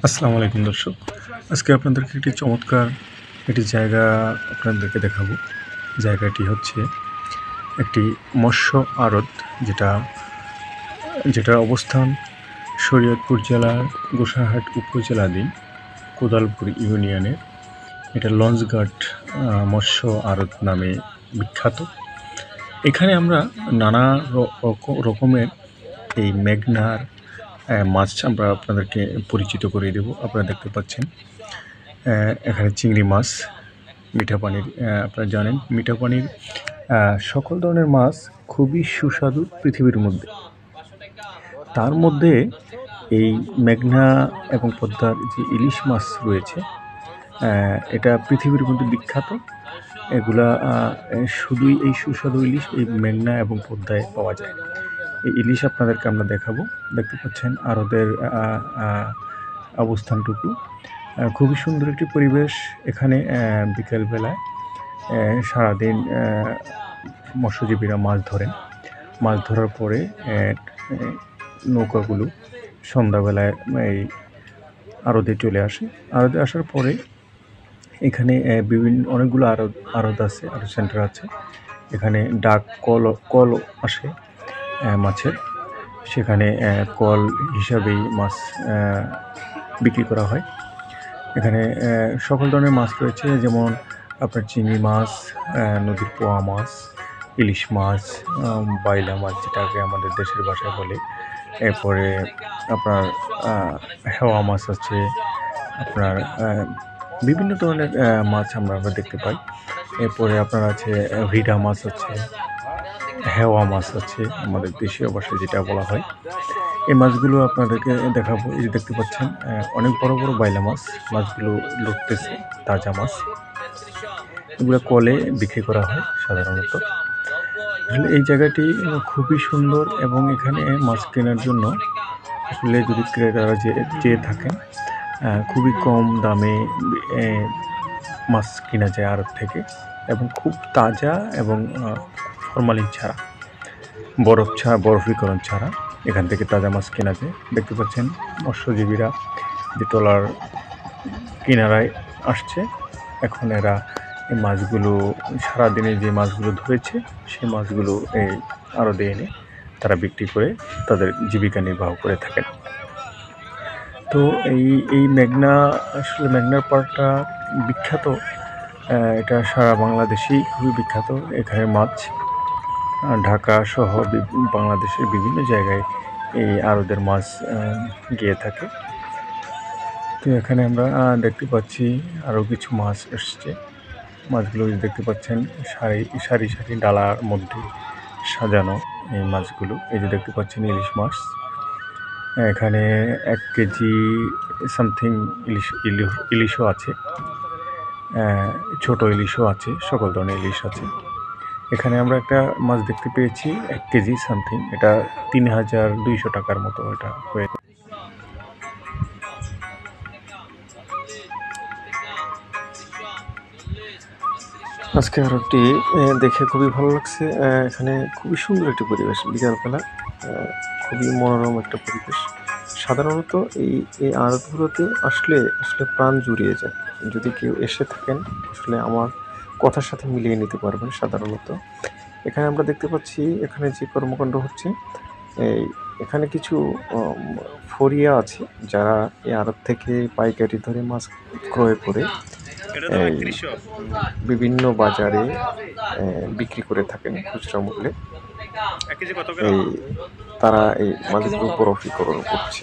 আসসালামু আলাইকুম দর্শক। আজকে আপনাদেরকে একটি চমৎকার একটি জায়গা আপনাদেরকে দেখাবো। জায়গাটি হচ্ছে একটি মৎস্য আড়ত যেটা যেটার অবস্থান শরীয়তপুর জেলার গোসাইরহাট উপজেলাধীন কোদালপুর ইউনিয়নের। এটা লঞ্চঘাট মৎস্য আড়ত নামে বিখ্যাত। এখানে আমরা নানা রকমের এই মেঘনার মাছ আমরা আপনাদেরকে পরিচিত করিয়ে দেব। আপনারা দেখতে পাচ্ছেন এখানে চিংড়ি মাছ, মিঠা পানির আপনারা জানেন মিঠা পানির সকল ধরনের মাছ খুবই সুস্বাদু পৃথিবীর মধ্যে। তার মধ্যে এই মেঘনা এবং পদ্মার যে ইলিশ মাছ রয়েছে এটা পৃথিবীর মধ্যে বিখ্যাত। এগুলা শুধুই এই সুস্বাদু ইলিশ এই মেঘনা এবং পদ্মায় পাওয়া যায়। এই ইলিশ আপনাদেরকে আমরা দেখাবো। দেখতে পাচ্ছেন আড়তের অবস্থানটুকু খুবই সুন্দর একটি পরিবেশ। এখানে বিকেলবেলায় সারাদিন মৎস্যজীবীরা মাছ ধরেন। মাছ ধরার পরে নৌকাগুলো সন্ধ্যাবেলায় এই আড়তে চলে আসে। আড়তে আসার পরে এখানে অনেকগুলো আড়ত আছে, আড়ত সেন্টার আছে। এখানে ডাক কল আসে মাছের, সেখানে কল হিসাবেই মাছ বিক্রি করা হয়। এখানে সকল ধরনের মাছ রয়েছে, যেমন আপনার চিংড়ি মাছ, নদীর পোয়া মাছ, ইলিশ মাছ, বাইলা মাছ যেটাকে আমাদের দেশের ভাষায় বলে। এরপরে আপনার হেওয়া মাছ আছে, আপনার বিভিন্ন ধরনের মাছ আমরা দেখতে পাই। এরপরে আপনার আছে ভিডা মাছ আছে, হেওয়া মাছ আছে আমাদের দেশীয় ভাষায় যেটা বলা হয়। এই মাছগুলো আপনাদেরকে দেখাবো। এই যে দেখতে পাচ্ছেন অনেক বড় বড় বাইলা মাছ, মাছগুলো লড়তেছে, তাজা মাছ। এগুলো কলে বিক্রি করা হয় সাধারণত। আসলে এই জায়গাটি খুবই সুন্দর এবং এখানে মাছ কেনার জন্য আসলে যদি ক্রেতারা চেয়ে থাকেন খুবই কম দামে মাছ কেনা যায় আড়ত থেকে, এবং খুব তাজা এবং ফরমালিন ছাড়া, বরফীকরণ ছাড়া এখান থেকে তাজা মাছ কেনা যায়। দেখতে পাচ্ছেন মৎস্যজীবীরা যে ট্রলার কিনারায় আসছে, এখন এরা এই মাছগুলো সারাদিনে যে মাছগুলো ধরেছে সেই মাছগুলো এই আড়তে এনে তারা বিক্রি করে তাদের জীবিকা নির্বাহ করে থাকেন। তো এই মেঘনা, আসলে মেঘনার পাড়টা বিখ্যাত, এটা সারা বাংলাদেশেই খুবই বিখ্যাত। এখানে মাছ ঢাকা সহ বাংলাদেশের বিভিন্ন জায়গায় এই আড়তের মাছ গিয়ে থাকে। তো এখানে আমরা দেখতে পাচ্ছি আরও কিছু মাছ এসছে। মাছগুলো দেখতে পাচ্ছেন সারি সারি ডালার মধ্যে সাজানো এই মাছগুলো। এই যে দেখতে পাচ্ছেন ইলিশ মাছ, এখানে 1 কেজি সামথিং ইলিশও আছে, ছোট ইলিশও আছে, সকল ধরনের ইলিশ আছে। এখানে আমরা একটা মাছ দেখতে পেয়েছি 1 কেজি সামথিং, এটা 3200 টাকার মতো এটা হয়ে। আজকে আরটি দেখে খুবই ভালো লাগছে। এখানে খুবই সুন্দর একটি পরিবেশ, বিকালবেলা খুবই মনোরম একটা পরিবেশ। সাধারণত এই আড়তগুলোতে আসলে প্রাণ জুড়িয়ে যায়। যদি কেউ এসে থাকেন আসলে আমার কথার সাথে মিলিয়ে নিতে পারবেন। সাধারণত এখানে আমরা দেখতে পাচ্ছি এখানে যে কর্মকাণ্ড হচ্ছে, এখানে কিছু ফরিয়া আছে যারা এই আড়ত থেকে পাইকারি ধরে মাছ ক্রয় করে বিভিন্ন বাজারে বিক্রি করে থাকেন খুচরা মূল্যে। তারা এই মাছগুলো বরফীকরণ করছে।